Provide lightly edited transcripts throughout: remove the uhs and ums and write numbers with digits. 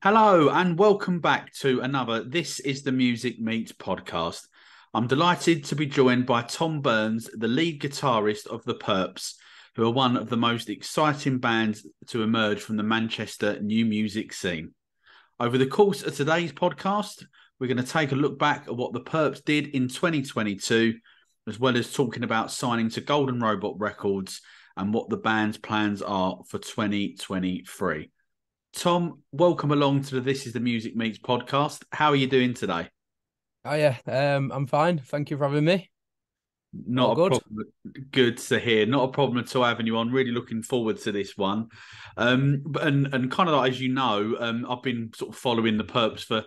Hello and welcome back to another This is the Music Meets podcast. I'm delighted to be joined by Tom Burns, the lead guitarist of the Perps, who are one of the most exciting bands to emerge from the Manchester new music scene. Over the course of today's podcast, we're going to take a look back at what the Perps did in 2022, as well as talking about signing to Golden Robot Records and what the band's plans are for 2023. Tom, welcome along to the This is the Music Meets podcast. How are you doing today? Oh yeah, I'm fine. Thank you for having me. All Not a good. problem. Good to hear. Not a problem at all having you on. Really looking forward to this one. And kind of like, as you know, I've been sort of following the Perps for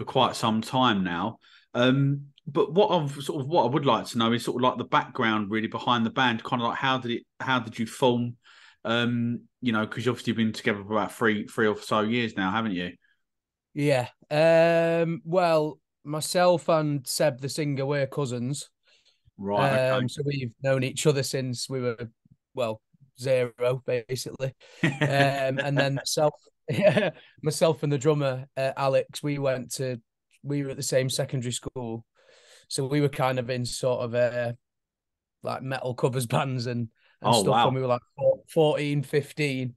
quite some time now. But what I would like to know is sort of like the background really behind the band. Kind of like how did you form? Because you've obviously been together for about three or so years now, haven't you? Yeah. Well, myself and Seb, the singer, we're cousins. Right. So we've known each other since we were, well, zero basically. And then myself, yeah, myself and the drummer Alex, we were at the same secondary school, so we were kind of in sort of like metal covers bands and Oh stuff when wow. we were like 14, 15.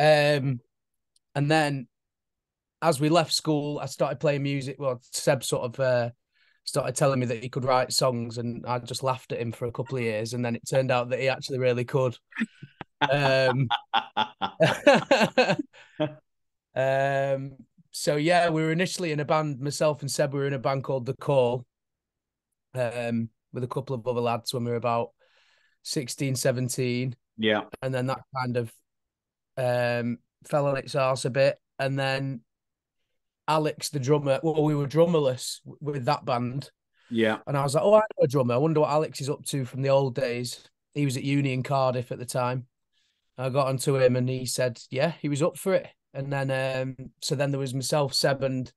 And then as we left school, I started playing music. Well, Seb sort of started telling me that he could write songs, and I just laughed at him for a couple of years. And then it turned out that he actually really could. Um, um, so yeah, we were initially in a band. Myself and Seb were in a band called The Call, with a couple of other lads when we were about 16, 17. Yeah. And then that kind of fell on its arse a bit. And then Alex, the drummer, well, we were drummerless with that band. Yeah. And I was like, oh, I know a drummer. I wonder what Alex is up to from the old days. He was at uni in Cardiff at the time. I got onto him and he said, yeah, he was up for it. And then, so then there was myself, Seb, and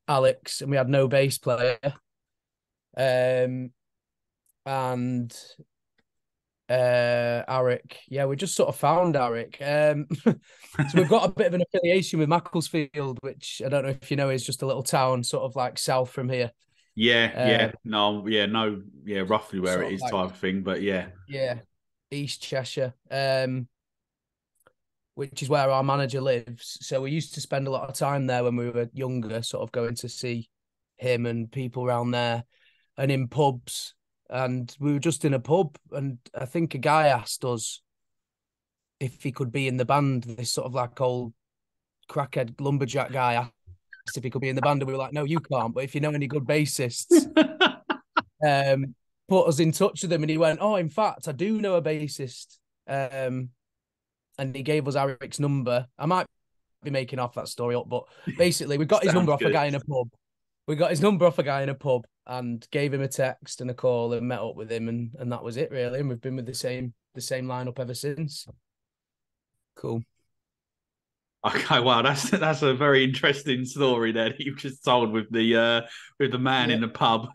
Alex, and we had no bass player. Um, and Arik. Yeah, we just sort of found Arik. So we've got a bit of an affiliation with Macclesfield, which I don't know if you know is just a little town sort of like south from here. Yeah, Uh, yeah, no, yeah, no, yeah, roughly where it Sort of is like, type of thing, but yeah, yeah, East Cheshire, which is where our manager lives. So we used to spend a lot of time there when we were younger, sort of going to see him and people around there and in pubs. And we were just in a pub, and I think a guy asked us if he could be in the band. This sort of like old crackhead lumberjack guy asked if he could be in the band, and we were like, "No, you can't. But if you know any good bassists, um, put us in touch with them." And he went, "Oh, in fact, I do know a bassist." And he gave us Eric's number. I might be making off that story up, but basically, we got his number sounds off a good. guy in a pub. We got his number off a guy in a pub and gave him a text and a call and met up with him, and that was it really. And we've been with the same lineup ever since. Cool. Okay, wow, that's a very interesting story there that you've just told with the man Yeah. in the pub.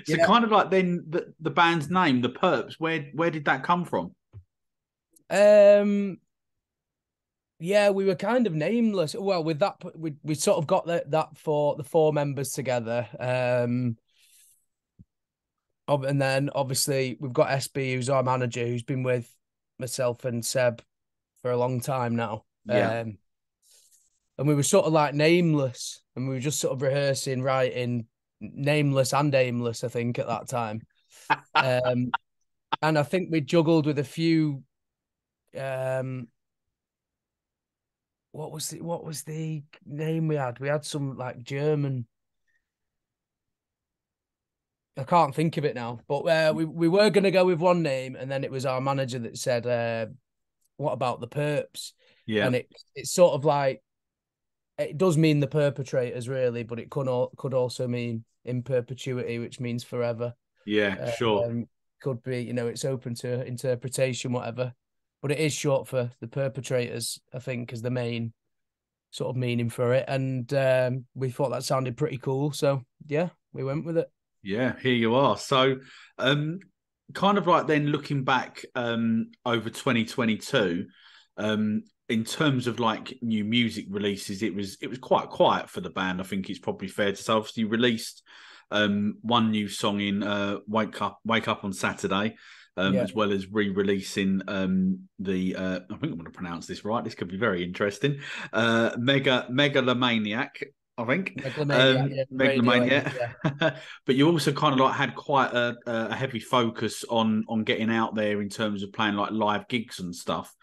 So Yeah. kind of like then the band's name, the Perps, where did that come from? Um, yeah, we were kind of nameless. Well, with that, we sort of got that for the four members together. And then obviously we've got SB, who's our manager, who's been with myself and Seb for a long time now. Yeah. And we were sort of like nameless, and we were just sort of rehearsing, writing nameless and aimless, I think, at that time. Um, and I think we juggled with a few. Um, what was the name we had? We had some like German. I can't think of it now, but we were going to go with one name, and then it was our manager that said, "What about the Perps?" Yeah. And it's sort of like it does mean the perpetrators, really, but it could also mean in perpetuity, which means forever. Yeah, sure. Um, could be, it's open to interpretation, whatever. But it is short for the perpetrators, I think, as the main sort of meaning for it. And we thought that sounded pretty cool, so yeah, we went with it. Yeah, here you are. So kind of like then looking back over 2022, in terms of like new music releases, it was quite quiet for the band. I think it's probably fair to say. Obviously, you released one new song in Wake Up on Saturday, Yeah, as well as re-releasing the I think I'm going to pronounce this right. This could be very interesting. Megalomaniac. I think Megalomania, yeah, Radiohead, Megalomania, yeah, but you also kind of like had quite a heavy focus on getting out there in terms of playing like live gigs and stuff.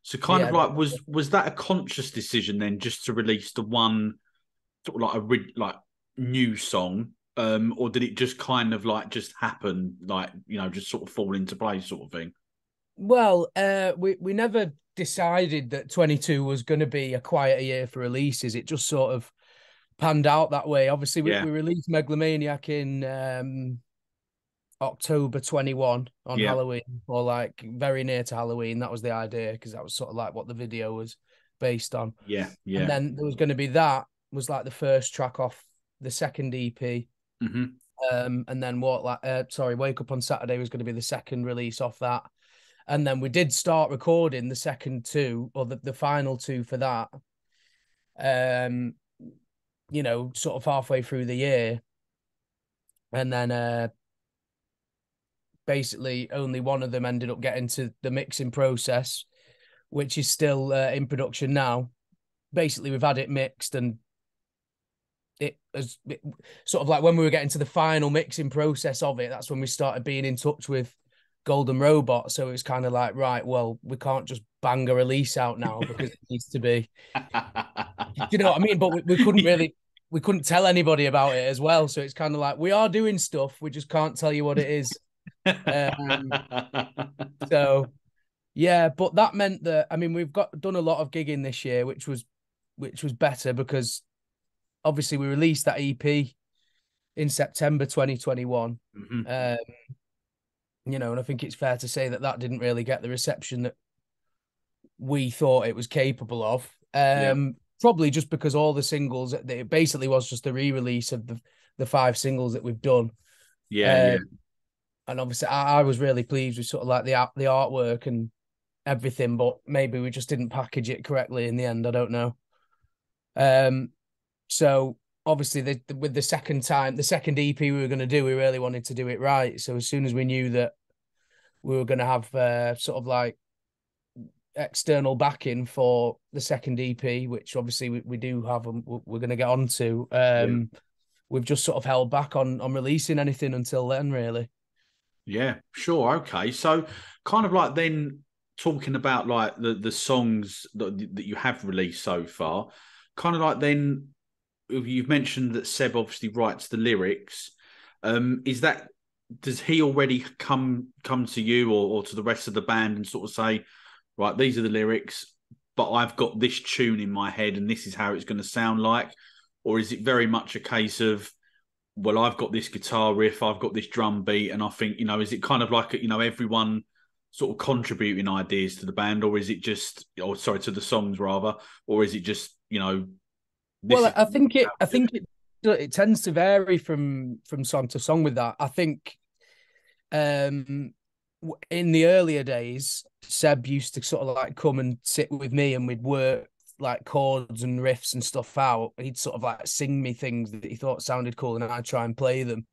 So kind of yeah. like was that a conscious decision then, just to release the one sort of like new song, or did it just kind of like just happen, like just sort of fall into place, sort of thing? Well, we never decided that 22 was going to be a quieter year for releases. It just sort of panned out that way. Obviously, Yeah, we released Megalomaniac in October 21 on yeah, Halloween, or like very near to Halloween. That was the idea, because that was sort of like what the video was based on. yeah, And yeah. then there was going to be that was like the first track off the second EP. Hmm. And then Wake Up on Saturday was going to be the second release off that. And then we did start recording the second two, or the final two for that. Um, sort of halfway through the year. And then basically only one of them ended up getting to the mixing process, which is still in production now. Basically, we've had it mixed, and sort of like when we were getting to the final mixing process of it, that's when we started being in touch with Golden Robot. So it's kind of like, right, well, we can't just bang a release out now, because it needs to be, you know what I mean? But we couldn't tell anybody about it as well. So it's kind of like, we are doing stuff, we just can't tell you what it is. Um, so yeah, but that meant that, I mean, we've done a lot of gigging this year, which was better, because obviously we released that EP in September 2021. Hmm. Um, and I think it's fair to say that didn't really get the reception that we thought it was capable of. Yeah, Probably just because all the singles, it basically was just a re-release of the 5 singles that we've done. yeah, Um, yeah, and obviously I was really pleased with sort of like the artwork and everything, but maybe we just didn't package it correctly in the end. I don't know. So obviously with the second EP we were going to do, we really wanted to do it right. So as soon as we knew that we were going to have sort of like external backing for the second EP, which obviously we do have, and we're going to get on to, yeah. we've just sort of held back on releasing anything until then, really. Yeah, sure. Okay. So kind of like then talking about like the songs that you have released so far, kind of like then you've mentioned that Seb obviously writes the lyrics. Is that, does he already come to you or to the rest of the band and sort of say, right, these are the lyrics, but I've got this tune in my head and this is how it's going to sound like? Or is it very much a case of, well, I've got this guitar riff, I've got this drum beat, and I think, is it kind of like, everyone sort of contributing ideas to the band, or is it just, or sorry, to the songs rather, or is it just, this Well, is I how think we do it? it tends to vary from song to song with that. I think in the earlier days, Seb used to sort of like come and sit with me, and we'd work like chords and riffs and stuff out. He'd sort of like sing me things that he thought sounded cool, and I'd try and play them.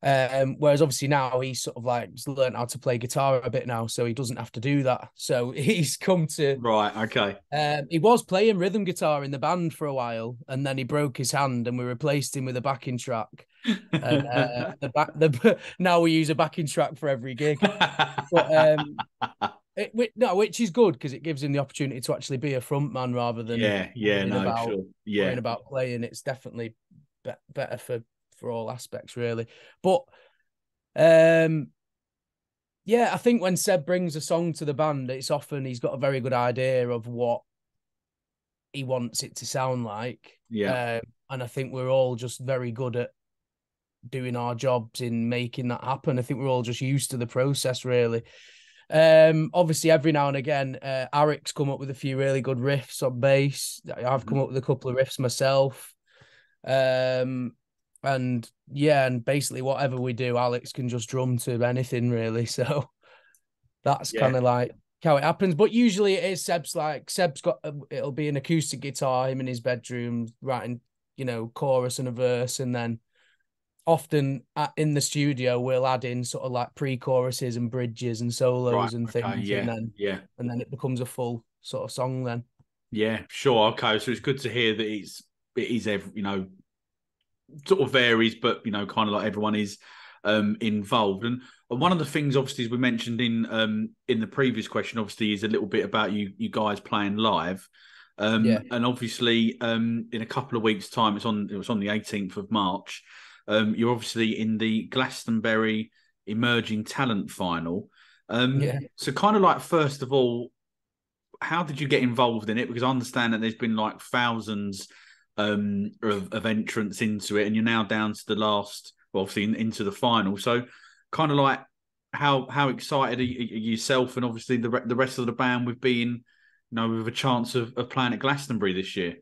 Whereas obviously now he's sort of like learned how to play guitar a bit now, so he doesn't have to do that. So he's come to. Right, okay. He was playing rhythm guitar in the band for a while, and then he broke his hand, and we replaced him with a backing track. And now we use a backing track for every gig. But which is good, because it gives him the opportunity to actually be a front man rather than Yeah, yeah, no, sure. worrying Yeah, about playing. It's definitely better for all aspects, really. But yeah, I think when Seb brings a song to the band, it's often he's got a very good idea of what he wants it to sound like. yeah, And I think we're all just very good at doing our jobs in making that happen. I think we're all just used to the process, really. Obviously, every now and again, Eric's come up with a few really good riffs on bass. I've come up with a couple of riffs myself. And yeah, and basically whatever we do, Alex can just drum to anything, really. So that's yeah. kind of like how it happens. But usually it is Seb's got it'll be an acoustic guitar, him in his bedroom writing, chorus and a verse, and then often in the studio we'll add in sort of like pre-choruses and bridges and Right. solos and Okay. things, Yeah. Yeah. and then it becomes a full sort of song then. Yeah. Sure. Okay. So it's good to hear that it is sort of varies, but kind of like everyone is involved. And one of the things, obviously, as we mentioned in the previous question, obviously, is a little bit about you guys playing live. And obviously, in a couple of weeks' time, it was on the 18th of March. You're obviously in the Glastonbury Emerging Talent Final. So kind of like, first of all, how did you get involved in it? Because I understand that there's been like thousands of entrants into it, and you're now down to the last, well, obviously into the final. So kind of like, how excited are you yourself and obviously the rest of the band with being, with a chance of playing at Glastonbury this year?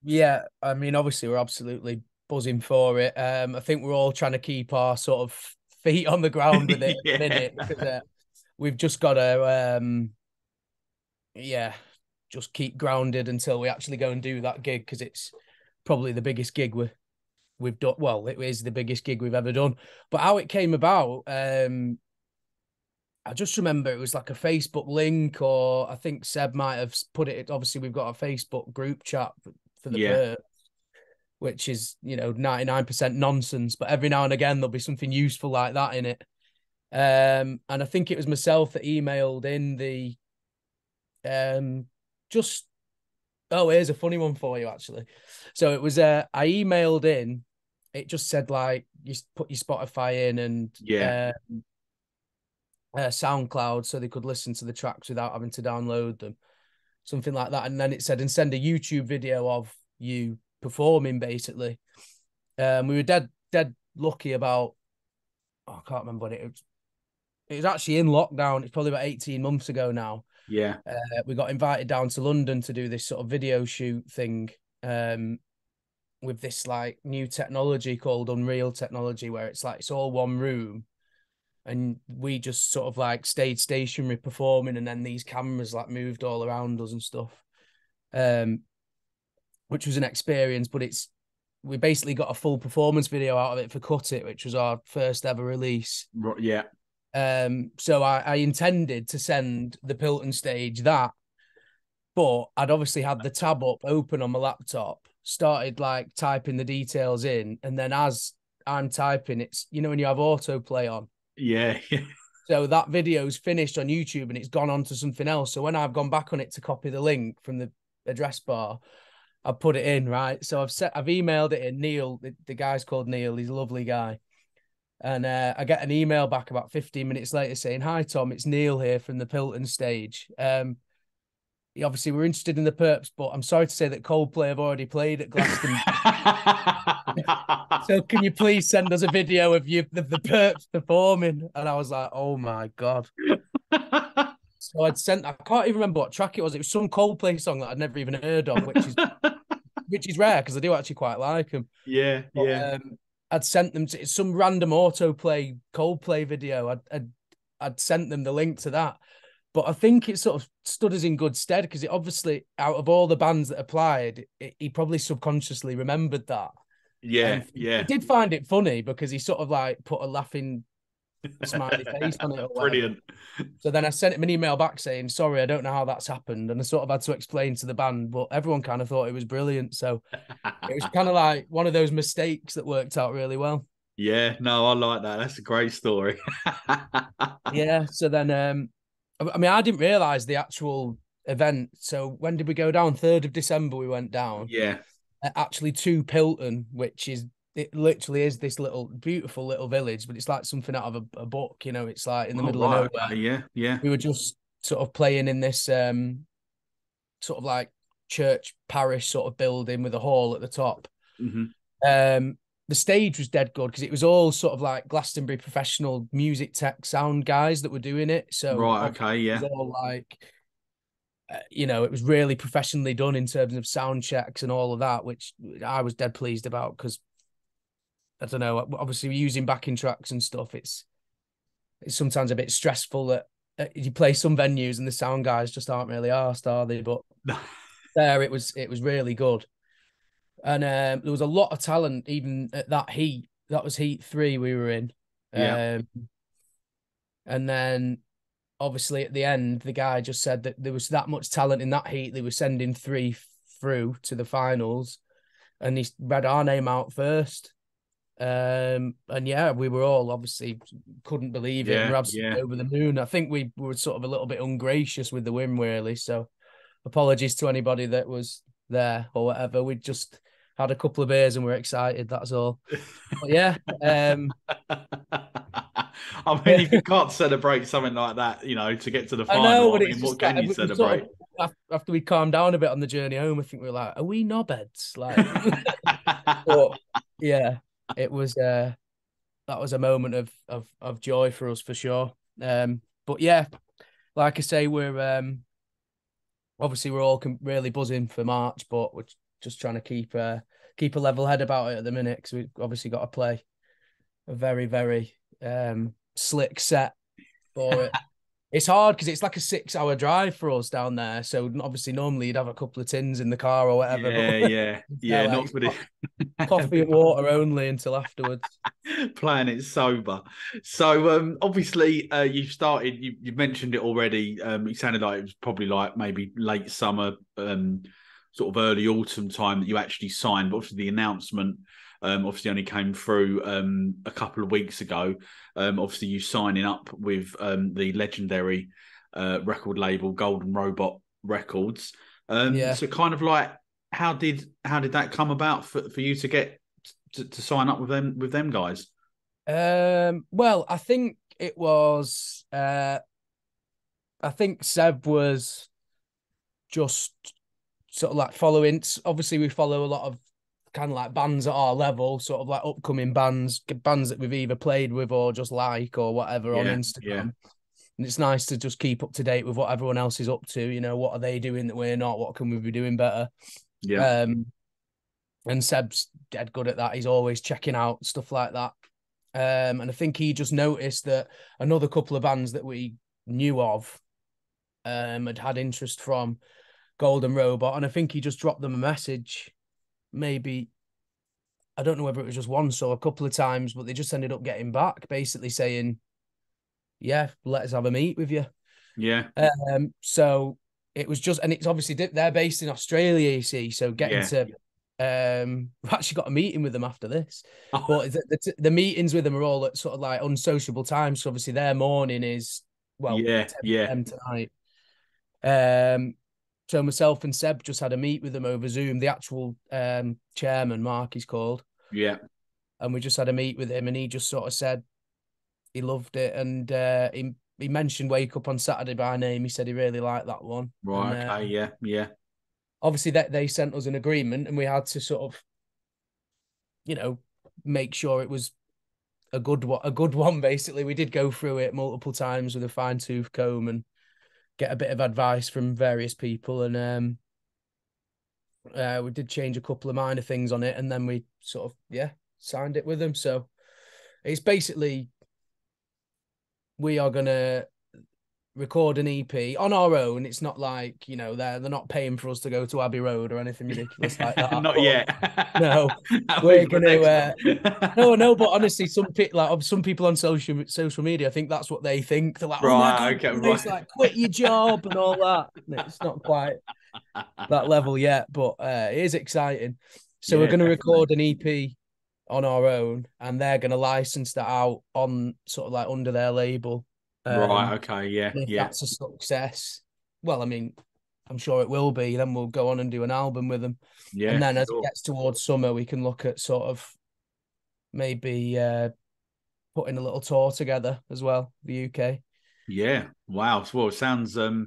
Yeah, I mean, obviously we're absolutely buzzing for it. I think we're all trying to keep our sort of feet on the ground with it at the minute, because we've just got to, just keep grounded until we actually go and do that gig, because it's probably the biggest gig we've done. Well, it is the biggest gig we've ever done. But how it came about, I just remember it was like a Facebook link, or I think Seb might have put it. Obviously, we've got a Facebook group chat for the Perps, which is 99% nonsense, but every now and again there'll be something useful like that in it. And I think it was myself that emailed in the just here's a funny one for you, actually. So it was I emailed in, it just said like you put your Spotify in and SoundCloud, so they could listen to the tracks without having to download them, something like that. And then it said, and send a YouTube video of you performing, basically. We were dead lucky about, I can't remember when it was actually in lockdown. It's probably about 18 months ago now. Yeah. We got invited down to London to do this sort of video shoot thing with this like new technology called Unreal technology, where it's all one room, and we just sort of like stayed stationary performing, and then these cameras like moved all around us and stuff, which was an experience. But we basically got a full performance video out of it for Cut It, which was our first ever release. Yeah. So I intended to send the Pilton stage that, but I'd obviously had the tab up open on my laptop, started like typing the details in, and then as I'm typing, it's when you have autoplay on. Yeah. So that video's finished on YouTube and it's gone on to something else. So when I've gone back on it to copy the link from the address bar, I put it in, right? So I've emailed it in. Neil, the guy's called Neil. He's a lovely guy. And I get an email back about 15 minutes later saying, "Hi, Tom, it's Neil here from the Pilton stage. Obviously, we're interested in the Perps, but I'm sorry to say that Coldplay have already played at Glastonbury. So can you please send us a video of the Perps performing?" And I was like, "Oh my God." So I can't even remember what track it was. It was some Coldplay song that I'd never even heard of, which is rare because I do actually quite like them. Yeah, but, yeah. I'd sent them to some random autoplay Coldplay video. I'd sent them the link to that. But I think it sort of stood us in good stead, because it obviously, out of all the bands that applied, he probably subconsciously remembered that. Yeah, and yeah. He did find it funny because he sort of like put a laughing smiley face on it or whatever. Brilliant. So then I sent him an email back saying, "Sorry, I don't know how that's happened." And I sort of had to explain to the band, but everyone kind of thought it was brilliant. So it was kind of like one of those mistakes that worked out really well. Yeah, no, I like that. That's a great story. Yeah. So then, I mean, I didn't realize the actual event. So when did we go down? 3rd of December, we went down. Yeah. Actually to Pilton, which it literally is this little beautiful little village, but it's like something out of a book. It's like in the middle of nowhere. Okay. Yeah, yeah. We were just sort of playing in this sort of like church parish sort of building with a hall at the top. Mm-hmm. The stage was dead good because it was all sort of like Glastonbury professional music tech sound guys that were doing it. So right, okay, yeah. It was all like, it was really professionally done in terms of sound checks and all of that, which I was dead pleased about, because I don't know, obviously using backing tracks and stuff, it's sometimes a bit stressful that you play some venues and the sound guys just aren't really arsed, are they? But there it was really good. And there was a lot of talent even at that heat. That was heat 3 we were in. Yeah. And then obviously at the end, the guy just said that there was that much talent in that heat. They were sending 3 through to the finals, and he read our name out first. And yeah, we were all obviously couldn't believe it, and we're absolutely over the moon. I think we were sort of a little bit ungracious with the win, really. So apologies to anybody that was there or whatever. We just had a couple of beers and we're excited. That's all. But yeah. I mean, if you can't celebrate something like that, you know, to get to the I know, final, but I it's mean, what just can like you we sort celebrate? of after we calmed down a bit on the journey home, I think we were like, are we knobheads? Like, but yeah, it was that was a moment of joy for us for sure. But yeah, like I say, we're obviously we're all really buzzing for March, but we're just trying to keep a level head about it at the minute because we've obviously got to play a very, very slick set for it. It's hard because it's like a 6-hour drive for us down there. So obviously normally you'd have a couple of tins in the car or whatever, but Yeah. like Not for the coffee and water only until afterwards. playing it sober. So obviously you've started. You mentioned it already. It sounded like it was probably like maybe late summer, sort of early autumn time that you actually signed. But obviously the announcement obviously only came through a couple of weeks ago. Obviously you signing up with the legendary record label Golden Robot Records. Yeah. So kind of like how did that come about for you to get to sign up with them guys? Well, I think it was I think Seb was just sort of like following. Obviously, we follow a lot of kind of like bands at our level, sort of like upcoming bands that we've either played with or just like or whatever on Instagram. Yeah. And it's nice to just keep up to date with what everyone else is up to. You know, what are they doing that we're not? What can we be doing better? Yeah. And Seb's dead good at that. He's always checking out stuff like that. And I think he just noticed that another couple of bands that we knew of had interest from Golden Robot. And I think he just dropped them a message, maybe, I don't know whether it was just once or a couple of times, but they just ended up getting back, basically saying, yeah, let us have a meet with you. Yeah. So it was just, and it's obviously they're based in Australia, you see. So getting to, we've actually got a meeting with them after this. Oh. But the meetings with them are all at sort of like unsociable times. So obviously their morning is 10 p.m. tonight. So myself and Seb just had a meet with them over Zoom. The actual chairman, Mark, he's called. Yeah. And we just had a meet with him, and he just sort of said he loved it, and he mentioned Wake Up on Saturday by name. He said he really liked that one. Right. And, Okay. Yeah. Obviously, that they sent us an agreement, and we had to sort of, make sure it was a good one. Basically, we did go through it multiple times with a fine tooth comb and get a bit of advice from various people, and we did change a couple of minor things on it, and then we sort of signed it with them. So it's basically we are gonna record an EP on our own. It's not like they're not paying for us to go to Abbey Road or anything ridiculous like that. Not yet. No, we're gonna. No, but honestly, some people on social media, I think that's what they think. They're like, "Oh my god, okay, it's like quit your job and all that." And it's not quite that level yet, but it is exciting. So we're going to record an EP on our own, and they're going to license that out on sort of like under their label. Right. Okay. Yeah. If that's a success, well, I mean, I'm sure it will be. Then we'll go on and do an album with them. Yeah. And then as it gets towards summer, we can look at sort of maybe putting a little tour together as well, the UK. Yeah. Wow. Well, it sounds like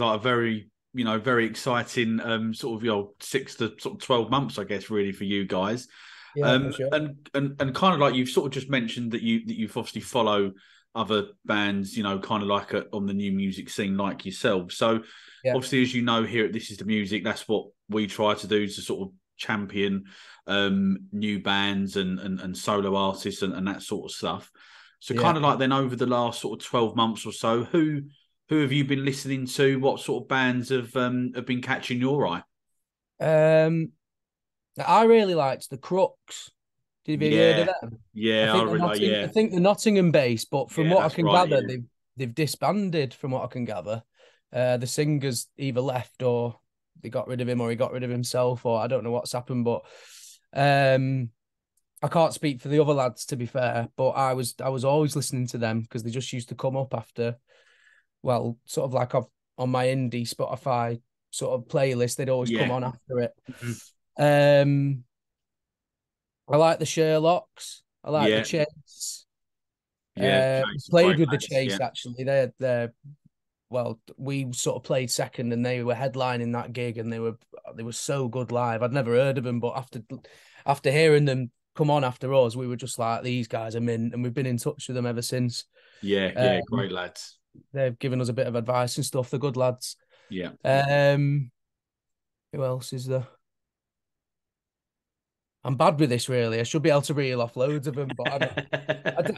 a very very exciting sort of 6 to sort of 12 months, I guess, really for you guys. Yeah, for sure. And kind of like you've sort of just mentioned that you've obviously follow other bands, kind of like on the new music scene like yourself. So obviously, as you know, here at This Is The Music, that's what we try to do, to sort of champion new bands and solo artists and that sort of stuff. So Yeah. kind of like then over the last sort of 12 months or so, who have you been listening to? What sort of bands have been catching your eye? I really liked the Crooks. Have you heard of Yeah, them? I yeah, think they're I yeah, think they're Nottingham based, but from yeah. what I That's can right. gather, Yeah, they've disbanded. From what I can gather, the singer's either left or they got rid of him, or he got rid of himself, or I don't know what's happened. But um, I can't speak for the other lads, to be fair. But I was always listening to them because they just used to come up after, well, sort of like on my indie Spotify sort of playlist. They'd always come yeah, on after it. mhm, Um, I like the Sherlocks. I like the yeah, Chase. yeah. Chase, Played great with the lads. Chase Yeah, actually. They're well, we sort of played second, and they were headlining that gig, and they were so good live. I'd never heard of them, but after hearing them come on after us, we were just like, these guys are mint, and we've been in touch with them ever since. yeah, yeah. Um, Great lads. they've given us a bit of advice and stuff. They're good lads. Yeah. Um, who else is there? I'm bad with this, really. I should be able to reel off loads of them, but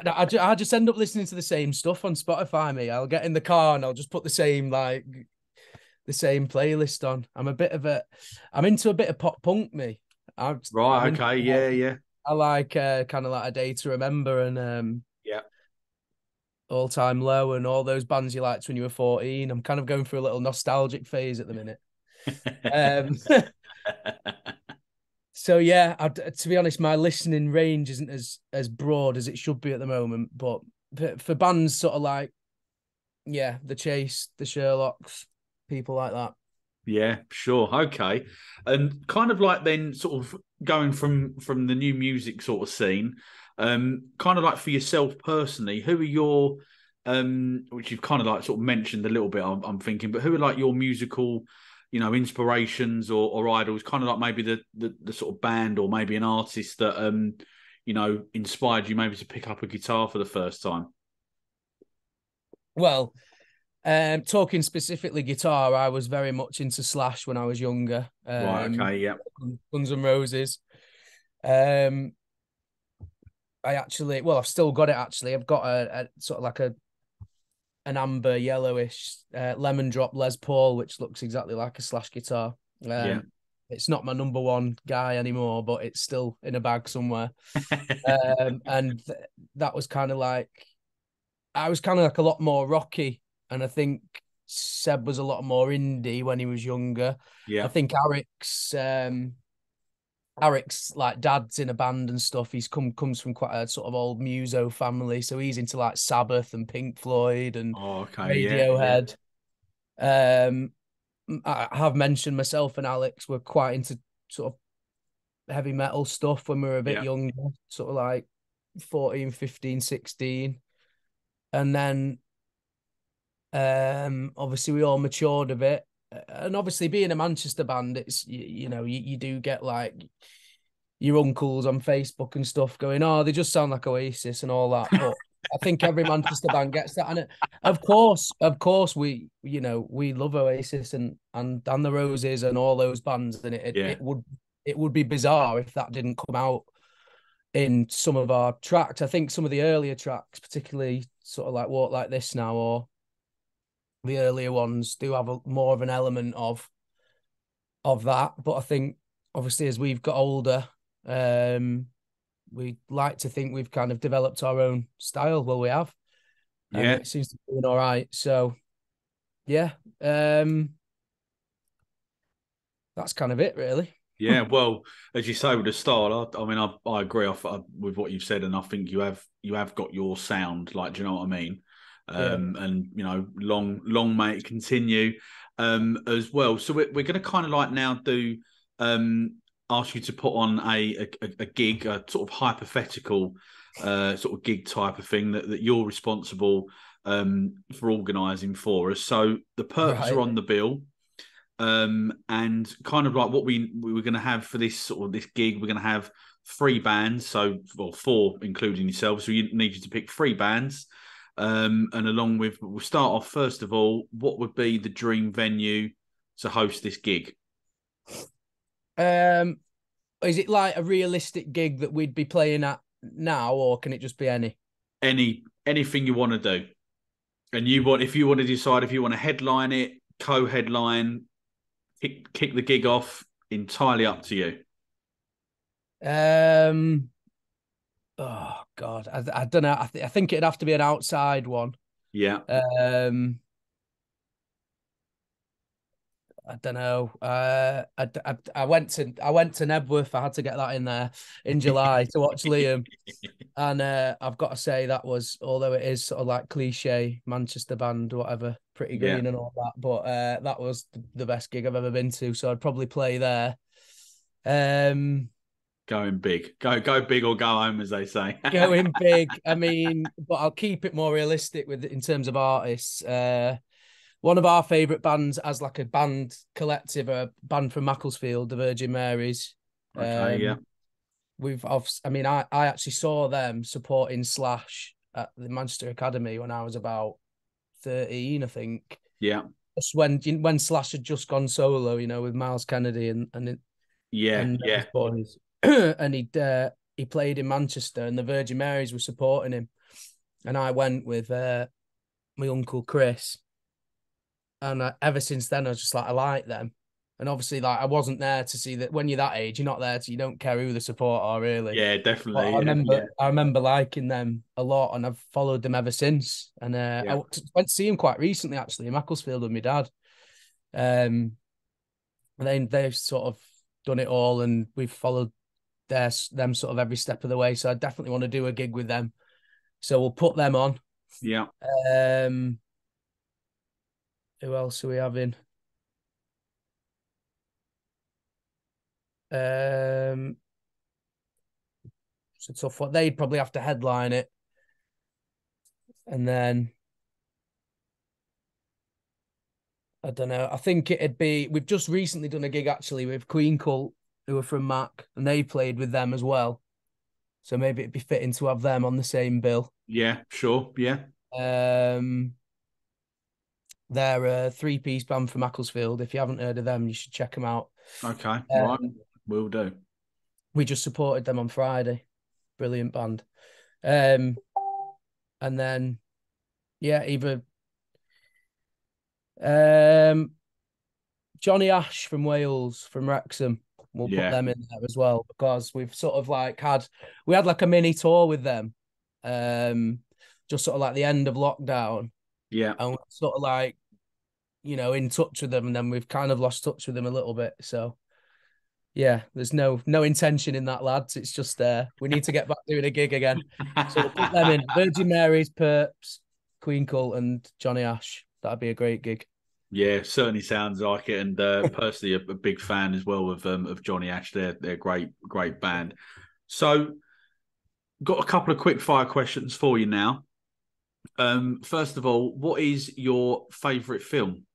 I just end up listening to the same stuff on Spotify. I'll get in the car and I'll just put the same playlist on. I'm into a bit of pop punk. I'm Right. into Okay. like, Yeah. Yeah. I like kind of like A Day to Remember and Yeah. All Time Low and all those bands you liked when you were 14. I'm kind of going through a little nostalgic phase at the minute. Um, So yeah, to be honest, my listening range isn't as broad as it should be at the moment. But for bands sort of like, yeah, the Chase, the Sherlocks, people like that. Yeah, sure. Okay. And kind of like then sort of going from the new music sort of scene, kind of like for yourself personally, who are your which you've kind of like sort of mentioned a little bit, I'm thinking, but who are like your musical, inspirations or idols, kind of like maybe the sort of band or maybe an artist that inspired you maybe to pick up a guitar for the first time? Well, talking specifically guitar, I was very much into Slash when I was younger. Right, okay, yeah. Guns N' Roses. Um, I've still got it actually. I've got a sort of like an amber yellowish lemon drop Les Paul, which looks exactly like a Slash guitar. Yeah. It's not my number one guy anymore, but it's still in a bag somewhere. And that was kind of like, I was kind of like a lot more rocky, and I think Seb was a lot more indie when he was younger. I Yeah. think Eric's like dad's in a band and stuff. He's comes from quite a sort of old muso family, so he's into like Sabbath and Pink Floyd and Oh, okay, yeah, yeah. Radiohead. Um, I have mentioned myself and Alex were quite into sort of heavy metal stuff when we were a bit Yeah. younger, sort of like 14, 15, 16. And then obviously we all matured a bit. And obviously being a Manchester band, it's you do get like your uncles on Facebook and stuff going, oh, they just sound like Oasis and all that. But I think every Manchester band gets that. And of course, we love Oasis and the Roses and all those bands. And Yeah. it would be bizarre if that didn't come out in some of our tracks. I think some of the earlier tracks, particularly sort of like Walk Like This Now, or the earlier ones, do have more of an element of that. But I think obviously as we've got older, we like to think we've kind of developed our own style. Well, we have, and Yeah. it seems to be doing all right. So yeah, that's kind of it, really. Yeah, well, as you say with the style, I mean, I agree with what you've said, and I think you have got your sound. Like, do you know what I mean? Yeah. And long may it continue, as well. So we're going to kind of like now do ask you to put on a gig, a sort of hypothetical sort of gig type of thing that you're responsible for organising for us. So the Perps are Right. on the bill. And kind of like what we were going to have for this sort of this gig, we're going to have three bands, so well four including yourself. So you need you to pick three bands, and along with we'll start off first of all. What would be the dream venue to host this gig? Um, is it like a realistic gig that we'd be playing at now, or can it just be any? anything you want to do, and if you want to decide if you want to headline it, co-headline, kick the gig off, entirely up to you. Oh God, I don't know. I think it'd have to be an outside one. Yeah. I don't know. I went to Nebworth. I had to get that in there in July to watch Liam, and I've got to say that was, although it is sort of like cliche Manchester band, whatever, Pretty Green and all that, but that was the best gig I've ever been to. So I'd probably play there. Going big, go big or go home, as they say. Going big. I mean, but I'll keep it more realistic in terms of artists. One of our favourite bands as like a band collective, a band from Macclesfield, the Virgin Marys. Okay, yeah. I actually saw them supporting Slash at the Manchester Academy when I was about 13, I think. Yeah. Just when Slash had just gone solo, with Miles Kennedy and his boys. And he played in Manchester, and the Virgin Marys were supporting him. And I went with my uncle Chris. And ever since then, I was just like, I like them. And obviously, like, I wasn't there to see that. When you're that age, you're not there you don't care who the support are, really. Yeah, definitely. But I remember liking them a lot, and I've followed them ever since. And I went to see them quite recently, actually, in Macclesfield with my dad. And then they've sort of done it all, and we've followed them sort of every step of the way. So I definitely want to do a gig with them. So we'll put them on. Yeah. Who else are we having? It's a tough one. They'd probably have to headline it. And then I don't know. I think we've just recently done a gig actually with Queen Cult, who are from Mac, and they played with them as well. So maybe it'd be fitting to have them on the same bill. Yeah, sure. Yeah. They're a 3-piece band from Macclesfield. If you haven't heard of them, you should check them out. Okay, right. Will do. We just supported them on Friday. Brilliant band. And then, either Johnny Ash from Wales, from Wrexham. We'll put them in there as well, because we've sort of like had like a mini tour with them. Just sort of like the end of lockdown. Yeah. And we're sort of like, in touch with them, and then we've kind of lost touch with them a little bit. So yeah, there's no intention in that, lads. It's just we need to get back doing a gig again. So we'll put them in. Virgin Marys, Perps, Queen Cult, and Johnny Ash. That'd be a great gig. Yeah, certainly sounds like it. And personally, a big fan as well of Johnny Ash. They're a great band. So, got a couple of quick fire questions for you now. First of all, what is your favourite film?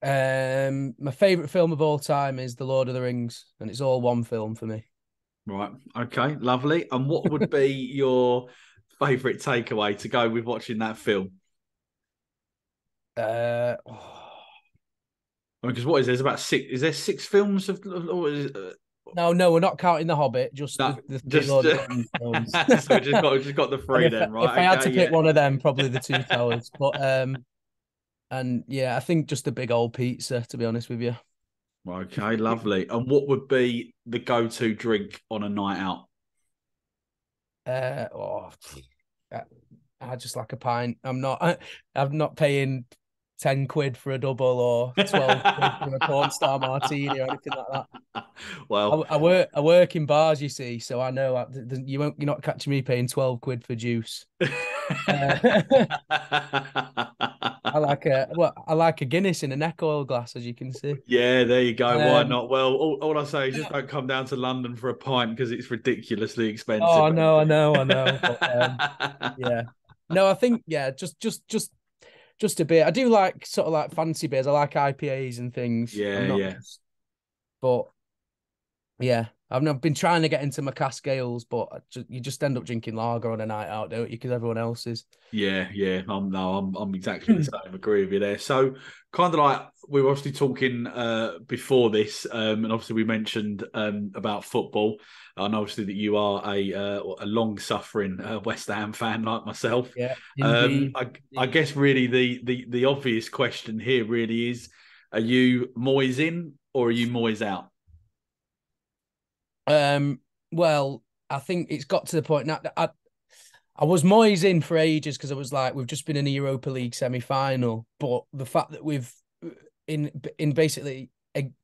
My favourite film of all time is The Lord of the Rings, and it's all one film for me. Right. Okay. Lovely. And what would be your favourite takeaway to go with watching that film? Because what is there's about 6? Is there 6 films of? Or is it, No, we're not counting The Hobbit. Just the Lord of the Rings films. So we just got the 3 then, right? If I had to pick one of them, probably The Two Towers. But and yeah, I think just a big old pizza, to be honest with you. Okay, lovely. And what would be the go-to drink on a night out? I just like a pint. I'm not paying 10 quid for a double or 12 quid for a porn star martini or anything like that. Well, I work in bars, you see, so I know you're not catching me paying 12 quid for juice. I like a Guinness in a neck oil glass, as you can see. Yeah, there you go. Why not? Well, all I say is just don't come down to London for a pint because it's ridiculously expensive. Oh, I know. But, yeah. No, I think just a beer. I do like sort of like fancy beers. I like IPAs and things. Yeah. But yeah, I've been trying to get into my cask ales, but you just end up drinking lager on a night out, don't you? Because everyone else is. Yeah, yeah. I'm exactly the same. Agree with you there. So, kind of like we were obviously talking before this, and obviously we mentioned about football, and obviously that you are a long-suffering West Ham fan like myself. Yeah, indeed. I guess really the obvious question here really is: are you Moyes in or are you Moyes out? Well, I think it's got to the point now. I was Moyes in for ages because I was like, we've just been in a Europa League semi-final, but the fact that we've in basically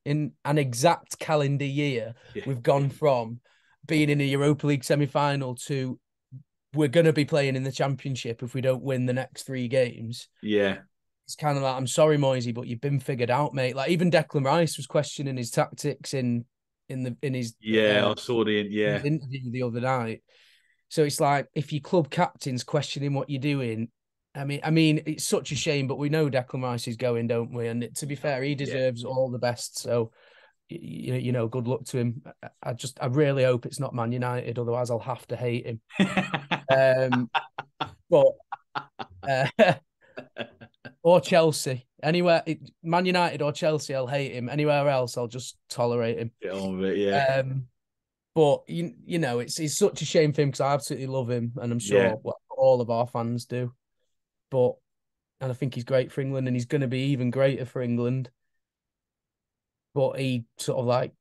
in an exact calendar year, Yeah, we've gone from being in a Europa League semi-final to we're going to be playing in the Championship if we don't win the next 3 games. yeah, It's kind of like, I'm sorry, Moisey, but you've been figured out, mate. Like even Declan Rice was questioning his tactics in yeah. I saw his interview the other night. So it's like if your club captain's questioning what you're doing, I mean, it's such a shame, but we know Declan Rice is going, don't we? And to be fair, he deserves all the best. So you know, good luck to him. I really hope it's not Man United, otherwise I'll have to hate him. But or Chelsea, anywhere, Man United or Chelsea, I'll hate him. Anywhere else, I'll just tolerate him. Get on with it, yeah. But you know, it's such a shame for him because I absolutely love him, and I'm Yeah. sure all of our fans do. But and I think he's great for England, and he's going to be even greater for England. But he sort of like,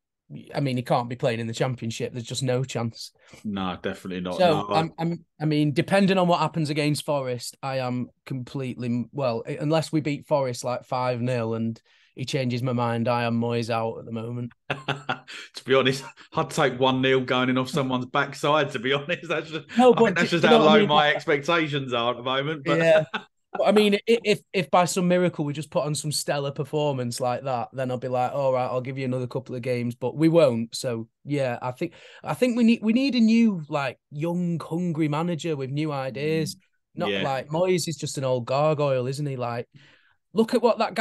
I mean, he can't be playing in the Championship. There's just no chance. No, definitely not. So No, I mean, depending on what happens against Forest, I am completely well, unless we beat Forest like 5-0 and he changes my mind, I am Moyes out at the moment. to be honest, I'd take 1-0 going in off someone's backside, to be honest. No, I think but that's just you how know what I low mean? my expectations are at the moment. But Yeah. But I mean, if by some miracle we just put on some stellar performance like that, then I'll be like, all right, I'll give you another couple of games, but we won't. So yeah, I think we need a new like young, hungry manager with new ideas. Not yeah, like Moyes is just an old gargoyle, isn't he? Like, look at what that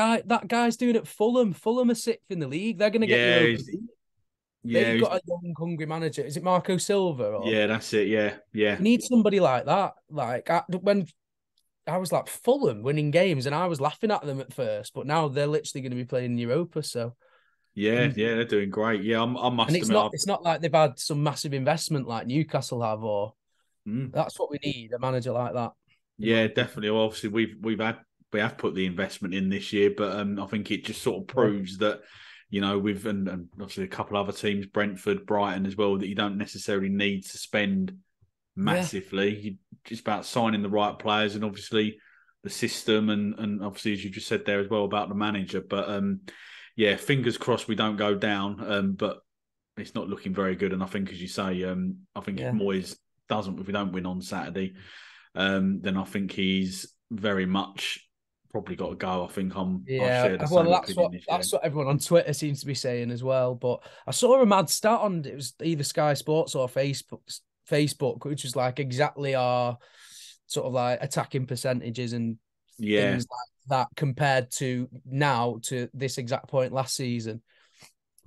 guy's doing at Fulham. Fulham are sixth in the league. They're gonna get yeah, Europa League. yeah, They've got a young, hungry manager. Is it Marco Silva or yeah. That's it. Yeah, yeah, you need somebody like that? Like when I was like Fulham winning games, and I was laughing at them at first, but now they're literally going to be playing in Europa. So, yeah, and yeah. They're doing great. Yeah, I and must it's admit, not it's not like they've had some massive investment like Newcastle have, or that's what we need, a manager like that. In my yeah, opinion. definitely. Well, obviously, we have put the investment in this year, but I think it just sort of proves that we've and obviously a couple other teams, Brentford, Brighton as well, that you don't necessarily need to spend Yeah, massively. You just about signing the right players and obviously the system and obviously as you just said there as well about the manager. But yeah, fingers crossed we don't go down. But it's not looking very good. And I think, as you say, I think if yeah, Moyes doesn't, if we don't win on Saturday, then I think he's very much probably got to go. I think I yeah. share the Well, same opinion this year. that's what everyone on Twitter seems to be saying as well. But I saw a mad stat on it was either Sky Sports or Facebook, which was like exactly our sort of like attacking percentages and Yeah. things like that compared to now to this exact point last season.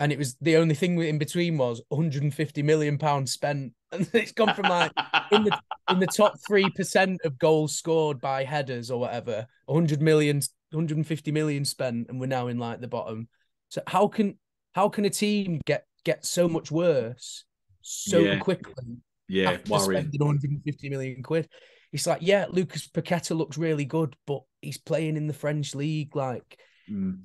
And it was the only thing in between was 150 million pounds spent, and it's gone from like in the top 3% of goals scored by headers or whatever, 100 million, 150 million spent, and we're now in like the bottom. So how can a team get so much worse so Yeah. quickly Yeah. after Worrying. spending 150 million quid? It's like, yeah, Lucas Paqueta looks really good, but he's playing in the French league. Like,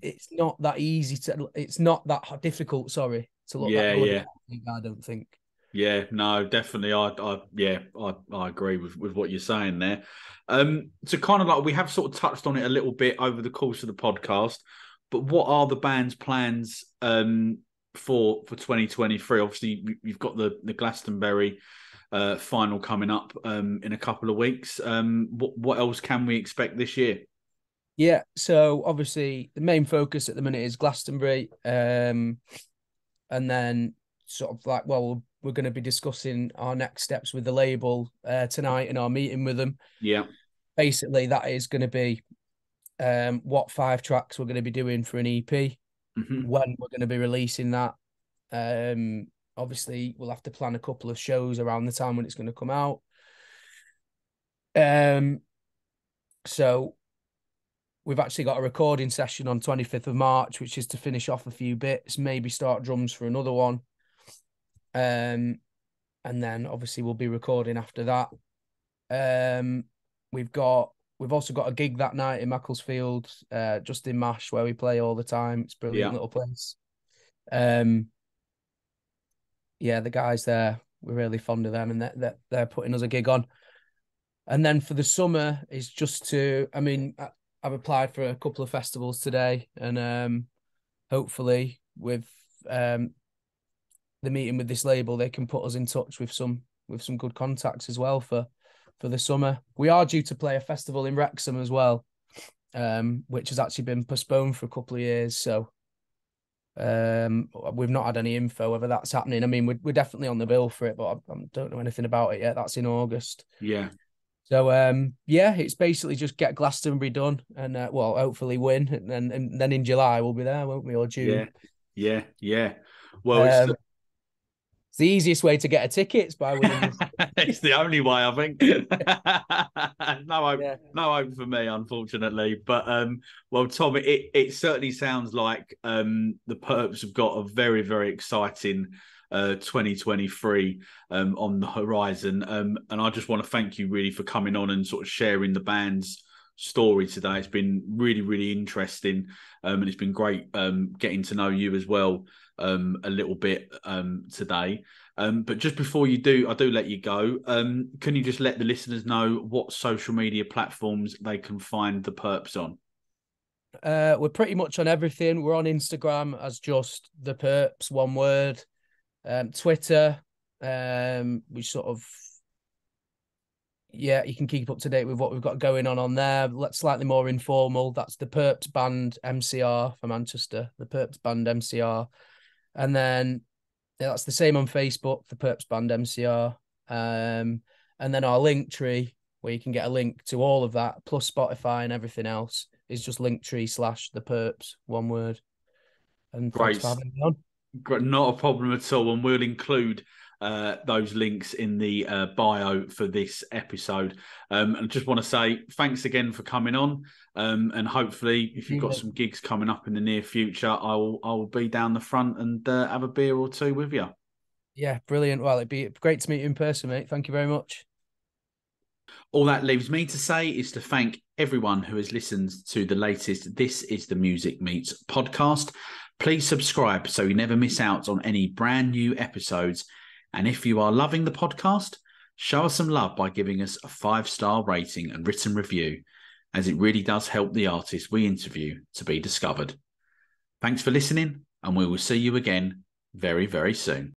it's not that easy it's not that difficult, sorry, to look that Yeah. good. Yeah. I don't think. Yeah, no, definitely. I agree with what you're saying there. So kind of like we have sort of touched on it a little bit over the course of the podcast, but what are the band's plans for 2023? Obviously, you've got the Glastonbury final coming up in a couple of weeks. What else can we expect this year? Yeah, so obviously the main focus at the minute is Glastonbury, and then sort of like, well, we're going to be discussing our next steps with the label tonight in our meeting with them. Yeah. Basically, that is going to be what 5 tracks we're going to be doing for an EP, Mm-hmm. when we're going to be releasing that. obviously we'll have to plan a couple of shows around the time when it's going to come out. So we've actually got a recording session on 25th of March, which is to finish off a few bits, maybe start drums for another one. And then obviously we'll be recording after that. We've also got a gig that night in Macclesfield, just in Mash, where we play all the time. It's a brilliant little place. Yeah, the guys there, we're really fond of them, and they're putting us a gig on. And then for the summer is just to, I mean, I've applied for a couple of festivals today, and hopefully with the meeting with this label, they can put us in touch with some good contacts as well for the summer. We are due to play a festival in Wrexham as well, which has actually been postponed for a couple of years. So we've not had any info whether that's happening. I mean, we're definitely on the bill for it, but I don't know anything about it yet. That's in August. Yeah. So yeah, it's basically just get Glastonbury done and well, hopefully win, and then in July we'll be there, won't we, or June? Yeah. Well, it's the easiest way to get a ticket is by winning this. It's the only way, I think. No hope for me, unfortunately. But well, Tom, it certainly sounds like the Perps have got a very, very exciting 2023 on the horizon. And I just want to thank you really for coming on and sort of sharing the band's story today. It's been really, really interesting, and it's been great getting to know you as well a little bit today. But just before I do let you go, can you just let the listeners know what social media platforms they can find the Perps on? We're pretty much on everything. We're on Instagram as just the Perps, one word. Twitter, we sort of, yeah, you can keep up to date with what we've got going on there. Slightly more informal. That's the Perps Band MCR for Manchester, the Perps Band MCR. And then that's the same on Facebook, the Perps Band MCR. And then our link tree, where you can get a link to all of that, plus Spotify and everything else, is just linktree/the Perps, one word. And Great. thanks for having me on. Not a problem at all, and we'll include those links in the bio for this episode. And I just want to say thanks again for coming on, and hopefully if you've got some gigs coming up in the near future, I will be down the front and have a beer or two with you. Yeah, brilliant. Well, it'd be great to meet you in person, mate. Thank you very much. All that leaves me to say is to thank everyone who has listened to the latest This Is The Music Meets podcast. Please subscribe so you never miss out on any brand new episodes. And if you are loving the podcast, show us some love by giving us a 5-star rating and written review, as it really does help the artists we interview to be discovered. Thanks for listening, and we will see you again very, very soon.